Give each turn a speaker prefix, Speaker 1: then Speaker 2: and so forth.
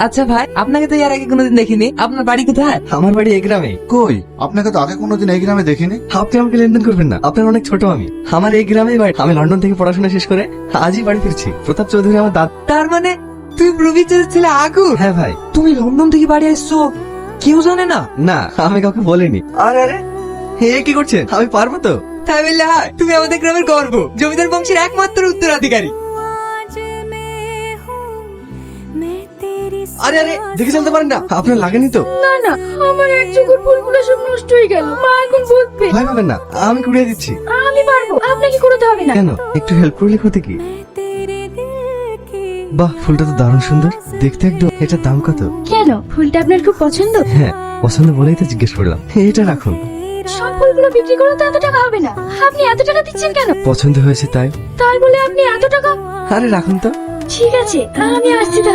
Speaker 1: আচ্ছা ভাই, আপনাকে তো এর আগে কোনোদিন দেখিনি, আপনার বাড়ি কোথায়?
Speaker 2: আমার বাড়ি এই গ্রামে।
Speaker 3: কই, আপনাকে তো আগে কোনোদিন এই গ্রামে দেখিনি।
Speaker 2: আপনি আমাকে লেনদেন করবেন না, আপনার অনেক ছোট আমি। আমার এই গ্রামেই বাড়ি। আমি লন্ডন থেকে পড়াশোনা শেষ করে আজই বাড়ি ফিরছি। প্রতাপ চৌধুরী আমার দাদা।
Speaker 1: তার মানে তুমি প্রবীরের ছেলে আগু?
Speaker 2: হ্যাঁ ভাই।
Speaker 1: তুমি লন্ডন থেকে বাড়ি আসছো, কেউ জানে না?
Speaker 2: না, আমি কাউকে বলিনি। আরে আরে, এ কি করছেন? আমি পারবো তো?
Speaker 1: তাই বললে হয়? তুমি আমাদের গ্রামের গর্ব, জমিদার বংশের একমাত্র উত্তরাধিকারী।
Speaker 2: আরে আরে, দেখে চলতে পারেন না? আপনার লাগেনি তো?
Speaker 4: না না, আমার এক চোখের ফুলগুলো সব নষ্ট হয়ে গেল। মা এখন বকবে।
Speaker 2: ভয় পাবেন না, আমি কুড়িয়ে দিচ্ছি।
Speaker 4: আমি পারবো, আপনাকে করতে হবে না।
Speaker 2: কেন, একটু হেল্প করলে ক্ষতি কি? বাহ, ফুলটা তো দারুণ সুন্দর দেখতে। একদম। এটার দাম কত?
Speaker 4: কেন, ফুলটা আপনার খুব পছন্দ?
Speaker 2: হ্যাঁ, পছন্দ বলেই তো জিজ্ঞেস করলাম। এটা রাখুন।
Speaker 4: সব ফুলগুলো বিক্রি করে তো এত টাকা হবে না। আপনি এত টাকা দিচ্ছেন কেন?
Speaker 2: পছন্দ হয়েছে তাই।
Speaker 4: তাই বলে আপনি এত টাকা?
Speaker 2: আরে রাখুন তো।
Speaker 4: ঠিক আছে, আমি আসছি তাহলে।